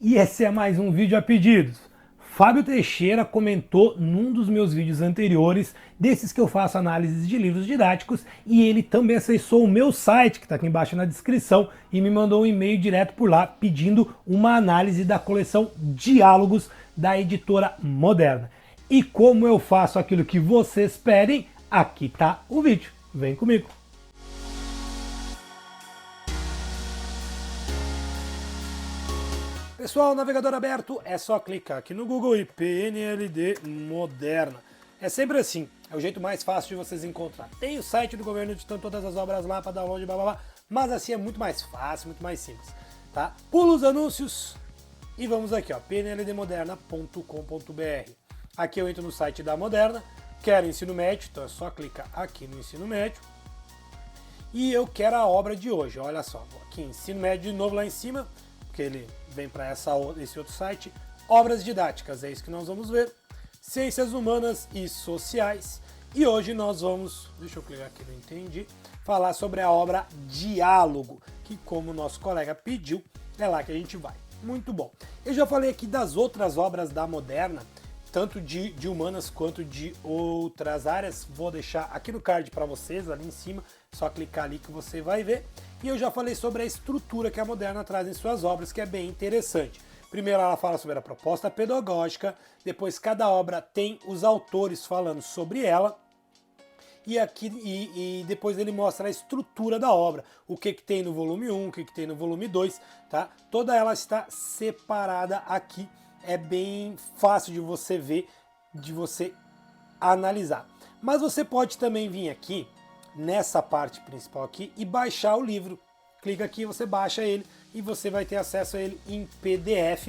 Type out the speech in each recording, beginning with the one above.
E esse é mais um vídeo a pedidos. Fábio Teixeira comentou num dos meus vídeos anteriores, desses que eu faço análises de livros didáticos, e ele também acessou o meu site, que está aqui embaixo na descrição, e me mandou um e-mail direto por lá pedindo uma análise da coleção Diálogos da editora Moderna. E como eu faço aquilo que vocês pedem, aqui está o vídeo. Vem comigo! Pessoal, navegador aberto, é só clicar aqui no Google e PNLD Moderna. É sempre assim, é o jeito mais fácil de vocês encontrar. Tem o site do governo editando todas as obras lá para download, blá blá blá, mas assim é muito mais fácil, muito mais simples, tá? Pula os anúncios e vamos aqui, ó, pnldmoderna.com.br. Aqui eu entro no site da Moderna, quero ensino médio, então é só clicar aqui no ensino médio. E eu quero a obra de hoje, olha só, aqui ensino médio de novo lá em cima, porque ele vem para esse outro site, obras didáticas, é isso que nós vamos ver, ciências humanas e sociais, e hoje nós vamos, deixa eu clicar aqui, não entendi, falar sobre a obra Diálogo, que como o nosso colega pediu, é lá que a gente vai. Muito bom. Eu já falei aqui das outras obras da Moderna, tanto de humanas quanto de outras áreas, vou deixar aqui no card para vocês, ali em cima, só clicar ali que você vai ver. E eu já falei sobre a estrutura que a Moderna traz em suas obras, que é bem interessante. Primeiro ela fala sobre a proposta pedagógica, depois cada obra tem os autores falando sobre ela, e depois ele mostra a estrutura da obra, o que tem no volume 1, o que tem no volume 2, tá? Toda ela está separada aqui, é bem fácil de você ver, de você analisar. Mas você pode também vir aqui, nessa parte principal aqui, e baixar o livro. Clica aqui, você baixa ele e você vai ter acesso a ele em PDF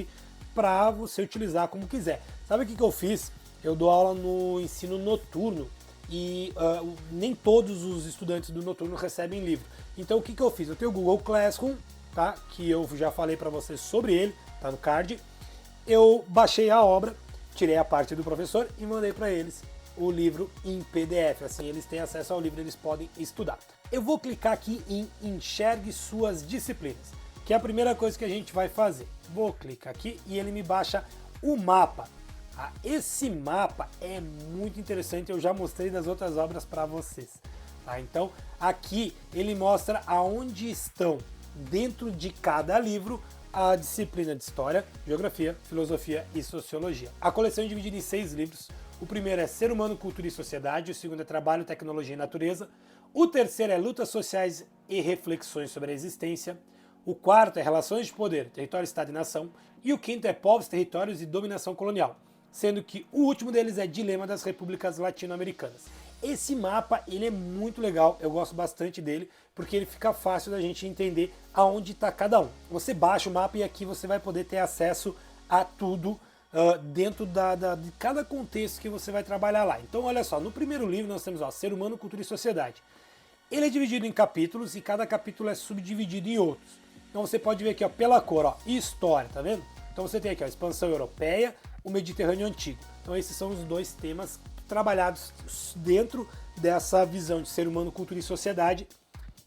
para você utilizar como quiser. Sabe o que eu fiz? Eu dou aula no ensino noturno e nem todos os estudantes do noturno recebem livro. Então o que eu fiz? Eu tenho o Google Classroom, tá? Que eu já falei para vocês sobre ele, tá no card. Eu baixei a obra, tirei a parte do professor e mandei para eles o livro em PDF. Assim eles têm acesso ao livro, eles podem estudar. Eu vou clicar aqui em Enxergue suas disciplinas, que é a primeira coisa que a gente vai fazer. Vou clicar aqui e ele me baixa o mapa. Esse mapa é muito interessante, eu já mostrei nas outras obras para vocês. Tá? Então aqui ele mostra aonde estão dentro de cada livro a disciplina de História, Geografia, Filosofia e Sociologia. A coleção é dividida em 6 livros. O primeiro é Ser Humano, Cultura e Sociedade, o segundo é Trabalho, Tecnologia e Natureza, o terceiro é Lutas Sociais e Reflexões sobre a Existência, o quarto é Relações de Poder, Território, Estado e Nação, e o quinto é Povos, Territórios e Dominação Colonial, sendo que o último deles é Dilema das Repúblicas Latino-Americanas. Esse mapa ele é muito legal, eu gosto bastante dele, porque ele fica fácil da gente entender aonde está cada um. Você baixa o mapa e aqui você vai poder ter acesso a tudo dentro de cada contexto que você vai trabalhar lá. Então olha só, no primeiro livro nós temos Ser Humano, Cultura e Sociedade. Ele é dividido em capítulos e cada capítulo é subdividido em outros. Então você pode ver aqui ó, pela cor, ó, História, tá vendo? Então você tem aqui ó, a expansão europeia, o Mediterrâneo Antigo. Então esses são os dois temas trabalhados dentro dessa visão de ser humano, cultura e sociedade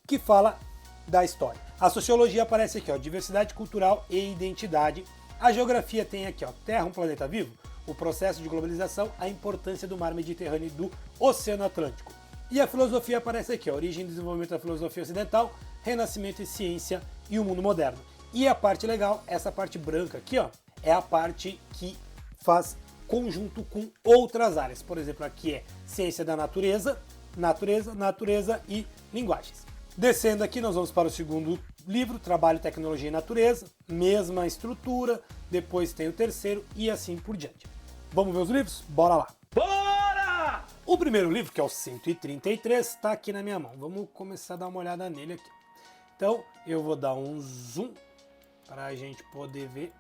que fala da história. A sociologia aparece aqui, ó, diversidade cultural e identidade. A geografia tem aqui, ó, Terra, um planeta vivo, o processo de globalização, a importância do mar Mediterrâneo e do Oceano Atlântico. E a filosofia aparece aqui, ó, origem e desenvolvimento da filosofia ocidental, renascimento e ciência e o mundo moderno. E a parte legal, essa parte branca aqui, ó, é a parte que faz conjunto com outras áreas. Por exemplo, aqui é ciência da natureza, natureza e linguagens. Descendo aqui, nós vamos para o segundo livro, Trabalho, Tecnologia e Natureza, mesma estrutura, depois tem o terceiro e assim por diante. Vamos ver os livros? Bora lá! Bora! O primeiro livro, que é o 133, está aqui na minha mão. Vamos começar a dar uma olhada nele aqui. Então, eu vou dar um zoom para a gente poder ver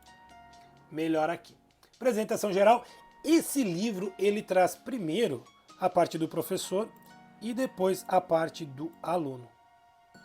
melhor aqui. Apresentação geral. Esse livro, ele traz primeiro a parte do professor e depois a parte do aluno.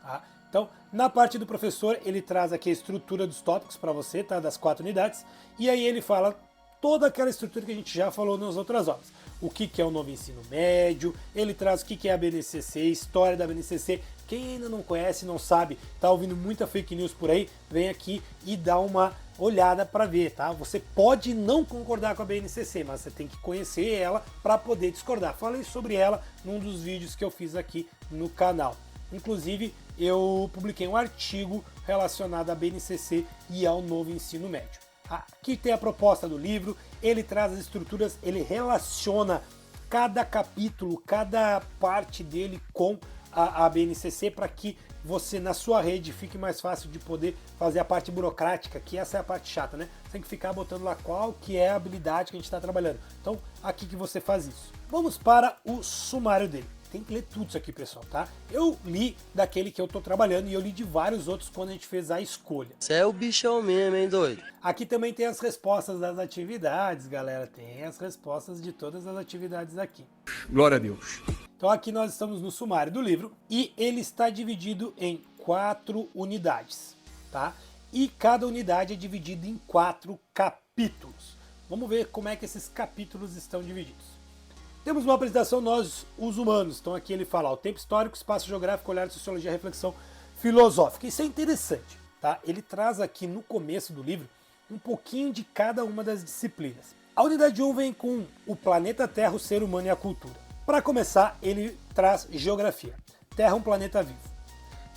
Tá? Então, na parte do professor, ele traz aqui a estrutura dos tópicos para você, tá? Das 4 unidades, e aí ele fala toda aquela estrutura que a gente já falou nas outras aulas. O que é o novo ensino médio, ele traz o que é a BNCC, história da BNCC. Quem ainda não conhece, não sabe, tá ouvindo muita fake news por aí, vem aqui e dá uma olhada para ver, tá? Você pode não concordar com a BNCC, mas você tem que conhecer ela para poder discordar. Falei sobre ela num dos vídeos que eu fiz aqui no canal. Inclusive, eu publiquei um artigo relacionado à BNCC e ao novo ensino médio. Aqui tem a proposta do livro, ele traz as estruturas, ele relaciona cada capítulo, cada parte dele com a BNCC para que você na sua rede fique mais fácil de poder fazer a parte burocrática, que essa é a parte chata, né? Você tem que ficar botando lá qual que é a habilidade que a gente está trabalhando. Então, aqui que você faz isso. Vamos para o sumário dele. Tem que ler tudo isso aqui, pessoal, tá? Eu li daquele que eu tô trabalhando e eu li de vários outros quando a gente fez a escolha. Você é o bichão mesmo, hein, doido? Aqui também tem as respostas das atividades, galera. Tem as respostas de todas as atividades aqui. Glória a Deus. Então aqui nós estamos no sumário do livro e ele está dividido em 4 unidades, tá? E cada unidade é dividida em 4 capítulos. Vamos ver como é que esses capítulos estão divididos. Temos uma apresentação nós, os humanos. Então aqui ele fala o tempo histórico, espaço geográfico, olhar de sociologia, reflexão filosófica. Isso é interessante, tá? Ele traz aqui no começo do livro um pouquinho de cada uma das disciplinas. A unidade 1 vem com o planeta Terra, o ser humano e a cultura. Para começar, ele traz geografia. Terra, um planeta vivo.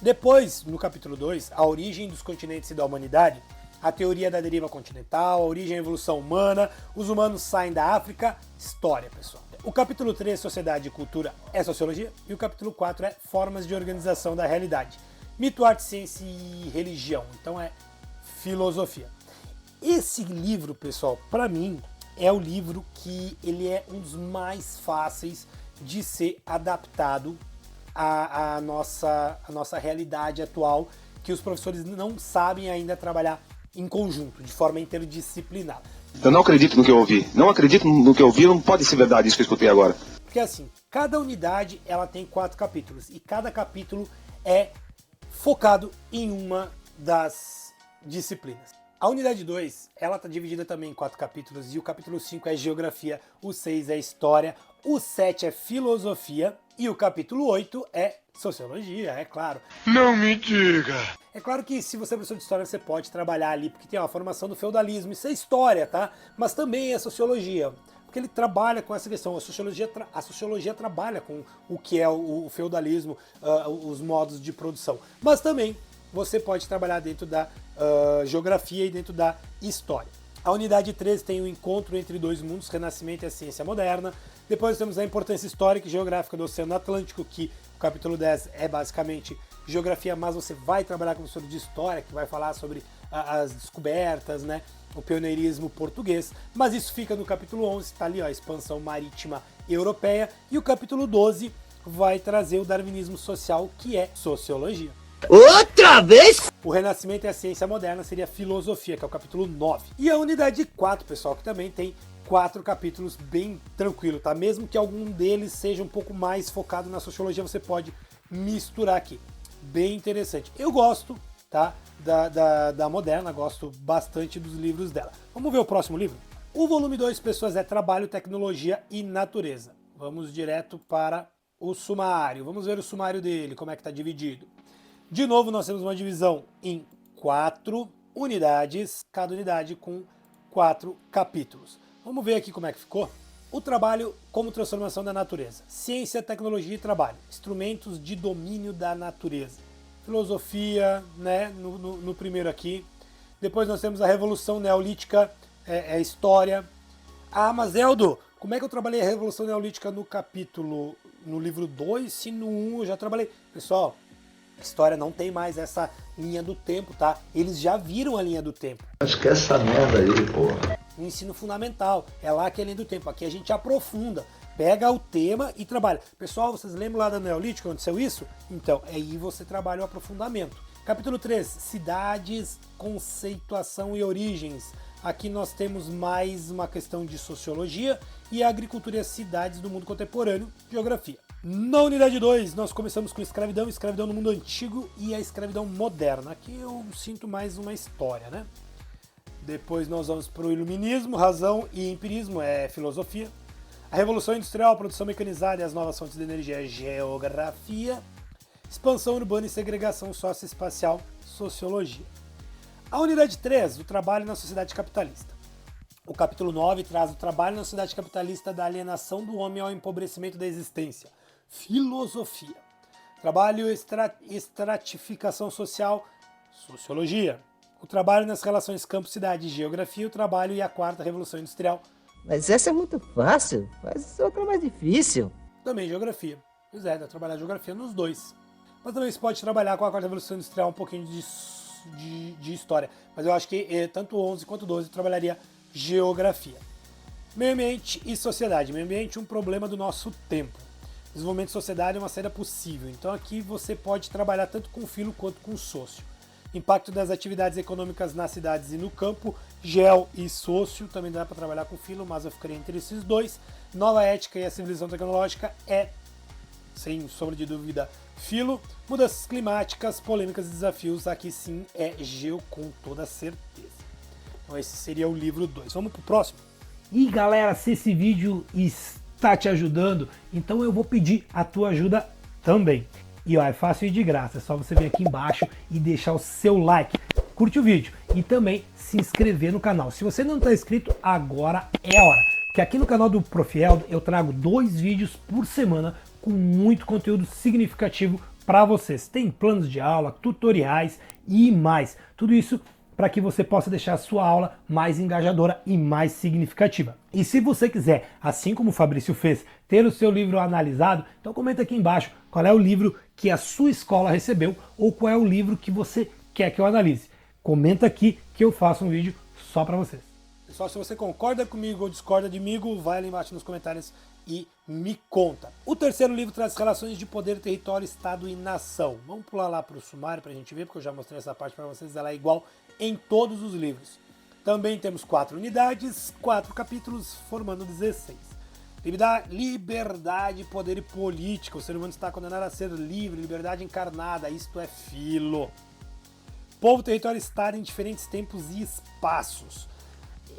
Depois, no capítulo 2, a origem dos continentes e da humanidade, a teoria da deriva continental, a origem e a evolução humana, os humanos saem da África, história, pessoal. O capítulo 3, Sociedade e Cultura, é Sociologia, e o capítulo 4 é Formas de Organização da Realidade. Mito, Arte, Ciência e Religião, então é Filosofia. Esse livro, pessoal, para mim, é o livro que ele é um dos mais fáceis de ser adaptado à nossa realidade atual, que os professores não sabem ainda trabalhar em conjunto, de forma interdisciplinar. Eu não acredito no que eu ouvi. Não acredito no que eu ouvi, não pode ser verdade isso que eu escutei agora. Porque assim, cada unidade ela tem 4 capítulos e cada capítulo é focado em uma das disciplinas. A unidade 2, ela está dividida também em 4 capítulos e o capítulo 5 é Geografia, o 6 é História, o 7 é Filosofia e o capítulo 8 é Sociologia, é claro. Não me diga! É claro que se você é professor de história, você pode trabalhar ali, porque tem uma formação do feudalismo, isso é história, tá? Mas também é sociologia, porque ele trabalha com essa questão, a sociologia trabalha com o que é o feudalismo, os modos de produção. Mas também você pode trabalhar dentro da geografia e dentro da história. A unidade 13 tem o encontro entre dois mundos, Renascimento e a ciência moderna. Depois temos a importância histórica e geográfica do Oceano Atlântico, que o capítulo 10 é basicamente geografia, mas você vai trabalhar com o professor de história, que vai falar sobre as descobertas, né, o pioneirismo português, mas isso fica no capítulo 11, está ali, ó, a expansão marítima europeia, e o capítulo 12 vai trazer o darwinismo social, que é sociologia. Outra vez? O Renascimento e a ciência moderna seria filosofia, que é o capítulo 9. E a unidade 4, pessoal, que também tem 4 capítulos bem tranquilo, tá? Mesmo que algum deles seja um pouco mais focado na sociologia, você pode misturar aqui. Bem interessante. Eu gosto, tá? Da Moderna, gosto bastante dos livros dela. Vamos ver o próximo livro? O volume 2, pessoas, é Trabalho, Tecnologia e Natureza. Vamos direto para o sumário. Vamos ver o sumário dele, como é que está dividido. De novo, nós temos uma divisão em 4 unidades, cada unidade com 4 capítulos. Vamos ver aqui como é que ficou. O trabalho como transformação da natureza. Ciência, tecnologia e trabalho. Instrumentos de domínio da natureza. Filosofia, né, no primeiro aqui. Depois nós temos a Revolução Neolítica, história. Ah, mas Eldo, como é que eu trabalhei a Revolução Neolítica no livro 2, se no 1 eu já trabalhei? Pessoal, história não tem mais essa linha do tempo, tá? Eles já viram a linha do tempo. Esquece essa merda aí, porra. No ensino fundamental, é lá que é a linha do tempo. Aqui a gente aprofunda, pega o tema e trabalha. Pessoal, vocês lembram lá da Neolítica, aconteceu isso? Então, aí você trabalha o aprofundamento. Capítulo 3, cidades, conceituação e origens. Aqui nós temos mais uma questão de sociologia e a agricultura e as cidades do mundo contemporâneo, geografia. Na unidade 2, nós começamos com escravidão no mundo antigo e a escravidão moderna. Aqui eu sinto mais uma história, né? Depois nós vamos para o iluminismo, razão e empirismo, é filosofia. A revolução industrial, a produção mecanizada e as novas fontes de energia, é geografia. Expansão urbana e segregação socioespacial, sociologia. A unidade 3, o trabalho na sociedade capitalista. O capítulo 9 traz o trabalho na sociedade capitalista da alienação do homem ao empobrecimento da existência, filosofia. Trabalho estratificação social, sociologia. O trabalho nas relações campo-cidade, geografia. O trabalho e a quarta revolução industrial, Mas essa é muito fácil. Faz outra mais difícil. também geografia. Pois é, dá pra trabalhar geografia nos dois. Mas também você pode trabalhar com a quarta revolução industrial um pouquinho de história. Mas eu acho que tanto 11 quanto 12 eu trabalharia geografia. Meio ambiente e sociedade. Meio ambiente é um problema do nosso tempo. Desenvolvimento de sociedade é uma saída possível. Então aqui você pode trabalhar tanto com filo quanto com sócio. Impacto das atividades econômicas nas cidades e no campo, geo e sócio, também dá para trabalhar com filo, mas eu ficaria entre esses dois. Nova ética e a civilização tecnológica é, sem sombra de dúvida, filo. Mudanças climáticas, polêmicas e desafios, aqui sim é geo com toda certeza. Então esse seria o livro 2. Vamos pro próximo? E galera, se esse vídeo está te ajudando, então eu vou pedir a tua ajuda também. E ó, é fácil e de graça, é só você vir aqui embaixo e deixar o seu like, curte o vídeo e também se inscrever no canal. Se você não está inscrito, agora é a hora. Porque aqui no canal do Prof. Eldo eu trago 2 vídeos por semana com muito conteúdo significativo para vocês. Tem planos de aula, tutoriais e mais. Tudo isso para que você possa deixar a sua aula mais engajadora e mais significativa. E se você quiser, assim como o Fabrício fez, ter o seu livro analisado, então comenta aqui embaixo qual é o livro que a sua escola recebeu ou qual é o livro que você quer que eu analise. Comenta aqui que eu faço um vídeo só para vocês. Pessoal, se você concorda comigo ou discorda de mim, vai ali embaixo nos comentários e me conta. O terceiro livro traz relações de poder, território, estado e nação. Vamos pular lá para o sumário para a gente ver, porque eu já mostrei essa parte para vocês, ela é igual em todos os livros. Também temos 4 unidades, 4 capítulos, formando 16. Liberdade, poder e política. O ser humano está condenado a ser livre, liberdade encarnada, isto é filo. Povo, território, estado em diferentes tempos e espaços.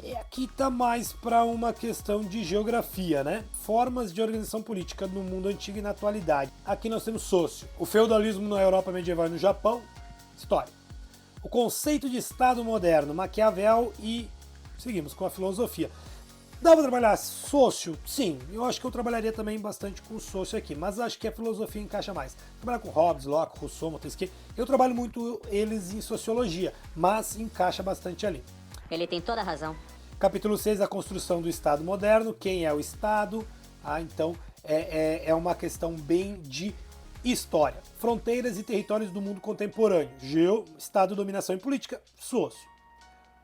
E aqui está mais para uma questão de geografia, né? Formas de organização política no mundo antigo e na atualidade. Aqui nós temos sócio. O feudalismo na Europa medieval e no Japão. História. O conceito de Estado moderno, Maquiavel e seguimos com a filosofia. Dá para trabalhar sócio? Sim, eu acho que eu trabalharia também bastante com sócio aqui, mas acho que a filosofia encaixa mais. Trabalhar com Hobbes, Locke, Rousseau, Montesquieu, eu trabalho muito eles em sociologia, mas encaixa bastante ali. Ele tem toda a razão. Capítulo 6, a construção do Estado moderno, quem é o Estado, então é uma questão bem de história. Fronteiras e territórios do mundo contemporâneo, geo, Estado, dominação e política, sócio.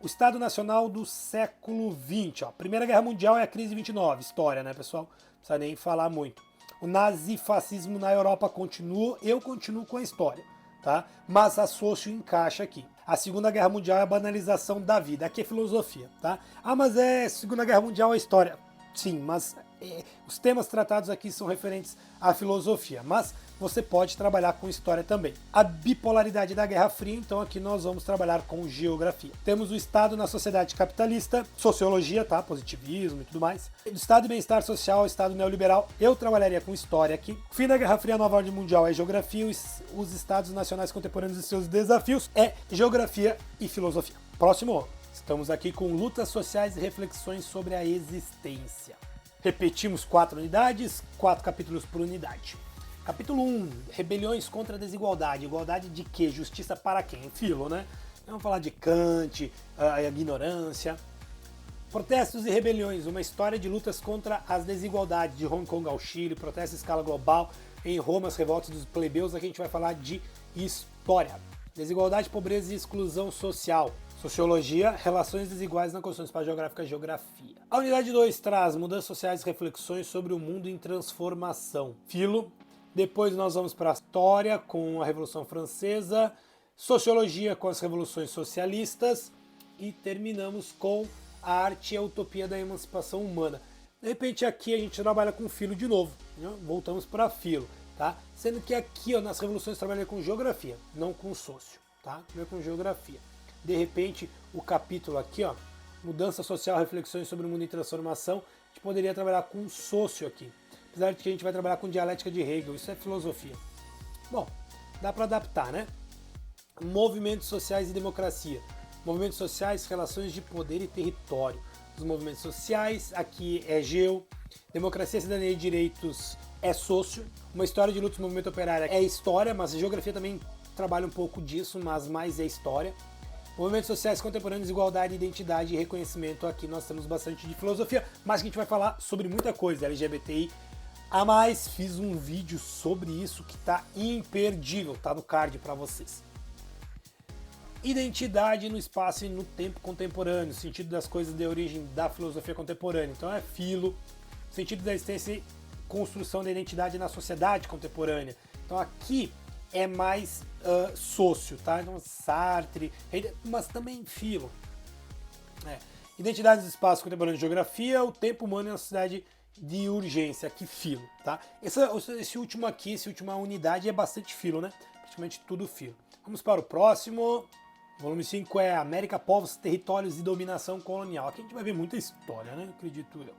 O Estado Nacional do século XX, ó. Primeira Guerra Mundial é a crise 29, história, né, pessoal? Não precisa nem falar muito. O nazifascismo na Europa continua, eu continuo com a história, tá? Mas a sócio encaixa aqui. A Segunda Guerra Mundial é a banalização da vida, aqui é filosofia, tá? Ah, mas Segunda Guerra Mundial é história. Sim, mas os temas tratados aqui são referentes à filosofia, mas você pode trabalhar com história também. A bipolaridade da Guerra Fria, então aqui nós vamos trabalhar com geografia. Temos o Estado na sociedade capitalista, sociologia, tá? Positivismo e tudo mais. O Estado de bem-estar social, Estado neoliberal, eu trabalharia com história aqui. O fim da Guerra Fria, nova ordem mundial é geografia, os Estados nacionais contemporâneos e seus desafios é geografia e filosofia. Próximo, estamos aqui com lutas sociais e reflexões sobre a existência. Repetimos 4 unidades, 4 capítulos por unidade. Capítulo 1, rebeliões contra a desigualdade. Igualdade de quê? Justiça para quem? Filo, né? Vamos falar de Kant, a ignorância. Protestos e rebeliões, uma história de lutas contra as desigualdades de Hong Kong ao Chile, protestos em escala global, em Roma, as revoltas dos plebeus. Aqui a gente vai falar de história. Desigualdade, pobreza e exclusão social. Sociologia, relações desiguais na construção do espaço geográfico, geografia. A unidade 2 traz mudanças sociais e reflexões sobre o mundo em transformação. Filo. Depois nós vamos para a história com a Revolução Francesa, sociologia com as revoluções socialistas e terminamos com a arte e a utopia da emancipação humana. De repente aqui a gente trabalha com filo de novo, né? Voltamos para filo, tá? Sendo que aqui nas revoluções trabalha com geografia, não com sócio, tá? Trabalha com geografia. de repente, o capítulo aqui, ó, mudança social, reflexões sobre o mundo em transformação, a gente poderia trabalhar com sócio aqui. Apesar de que a gente vai trabalhar com dialética de Hegel, isso é filosofia. Bom, dá para adaptar, né? Movimentos sociais e democracia. Movimentos sociais, relações de poder e território. Os movimentos sociais, aqui é geo. Democracia, cidadania e direitos é sócio. Uma história de lutas do movimento operário é história, mas a geografia também trabalha um pouco disso, mas mais é história. Movimentos sociais contemporâneos, igualdade, identidade e reconhecimento. Aqui nós temos bastante de filosofia, mas a gente vai falar sobre muita coisa. LGBTI a mais, fiz um vídeo sobre isso que tá imperdível, tá no card para vocês. Identidade no espaço e no tempo contemporâneo, sentido das coisas de origem da filosofia contemporânea. Então é filo, sentido da existência e construção da identidade na sociedade contemporânea. Então aqui é mais sócio, tá? Então Sartre, mas também filo. Identidade do espaço contemporâneo de geografia, o tempo humano e a sociedade de urgência, aqui filo, tá? Esse último aqui, essa última unidade é bastante filo, né? Praticamente tudo filo. Vamos para o próximo. Volume 5 é América, Povos, Territórios e Dominação Colonial. Aqui a gente vai ver muita história, né? Acredito eu.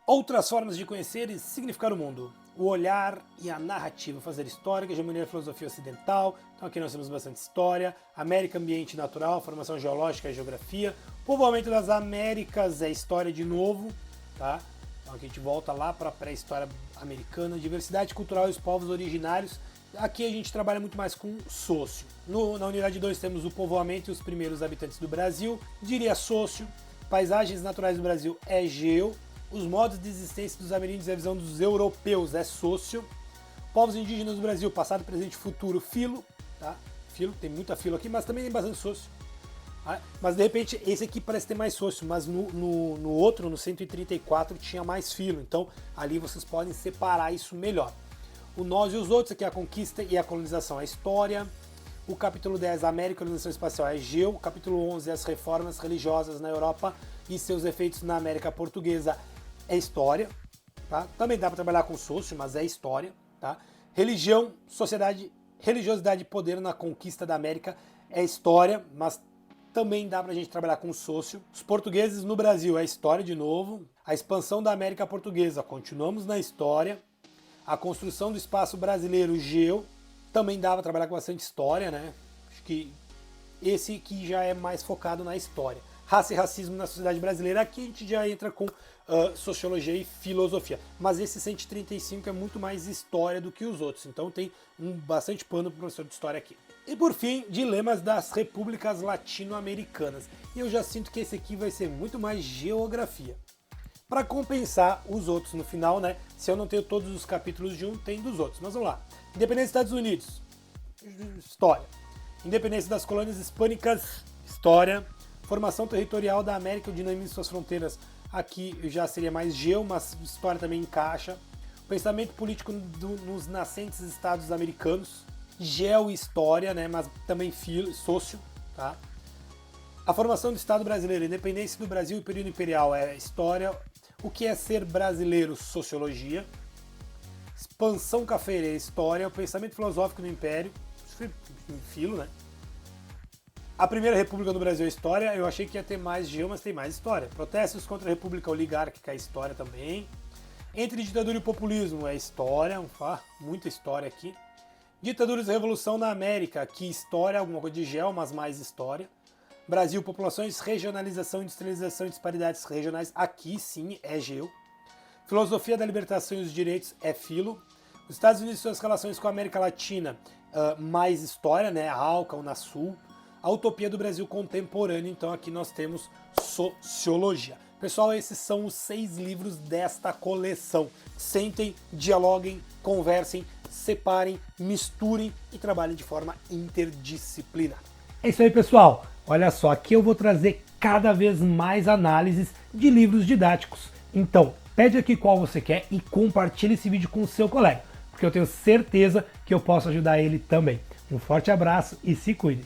Outras formas de conhecer e significar o mundo. O olhar e a narrativa. Fazer história, hegemonia da filosofia ocidental. Então aqui nós temos bastante história. América, ambiente natural, formação geológica e geografia. Povoamento das Américas é história de novo, tá? Então aqui a gente volta lá para a pré-história americana. Diversidade cultural e os povos originários. Aqui a gente trabalha muito mais com sócio. Na unidade 2 temos o povoamento e os primeiros habitantes do Brasil. Diria sócio. Paisagens naturais do Brasil é geo. Os modos de existência dos ameríndios e a visão dos europeus é sócio. Povos indígenas do Brasil, passado, presente e futuro, filo. Tá? Filo, tem muita filo aqui, mas também tem bastante sócio. Mas de repente esse aqui parece ter mais sócio, mas no outro, no 134, tinha mais filo. Então ali vocês podem separar isso melhor. O nós e os outros, aqui é a conquista e a colonização é história. O capítulo 10, América e colonização espacial é geo. O capítulo 11, as reformas religiosas na Europa e seus efeitos na América Portuguesa é história. Tá? Também dá para trabalhar com sócio, mas é história. Tá? Religião, sociedade, religiosidade e poder na conquista da América é história, mas também dá para a gente trabalhar com sócio. Os portugueses no Brasil é história de novo. A expansão da América Portuguesa, continuamos na história. A construção do espaço brasileiro, geo, também dá para trabalhar com bastante história, né? Acho que esse aqui já é mais focado na história. Raça e racismo na sociedade brasileira, aqui a gente já entra com sociologia e filosofia. Mas esse 135 é muito mais história do que os outros, então tem bastante pano para o professor de história aqui. E por fim, dilemas das repúblicas latino-americanas. E eu já sinto que esse aqui vai ser muito mais geografia. Para compensar os outros no final, né? Se eu não tenho todos os capítulos de um, tem dos outros. Mas vamos lá. Independência dos Estados Unidos, história. Independência das colônias hispânicas, história. Formação territorial da América, o dinamismo de suas fronteiras, aqui já seria mais geo, mas história também encaixa. Pensamento político nos nascentes estados americanos, geo e história, né? Mas também sócio, tá? A formação do Estado brasileiro, independência do Brasil e período imperial é história. O que é ser brasileiro? Sociologia. Expansão cafeira, história. O pensamento filosófico do Império, filo, né? A Primeira República no Brasil é história. Eu achei que ia ter mais geo, mas tem mais história. Protestos contra a República Oligárquica é história também. Entre ditadura e populismo é história, muita história aqui. Ditaduras e revolução na América, aqui história, alguma coisa de geo, mas mais história. Brasil, populações, regionalização, industrialização e disparidades regionais, aqui sim é geo. Filosofia da libertação e os direitos é filo. Os Estados Unidos e suas relações com a América Latina, mais história, né? A ALCA, Unasul. A utopia do Brasil contemporâneo, então aqui nós temos sociologia. Pessoal, esses são os 6 livros desta coleção. Sentem, dialoguem, conversem, separem, misturem e trabalhem de forma interdisciplinar. É isso aí, pessoal. Olha só, aqui eu vou trazer cada vez mais análises de livros didáticos. Então, pede aqui qual você quer e compartilhe esse vídeo com o seu colega, porque eu tenho certeza que eu posso ajudar ele também. Um forte abraço e se cuide!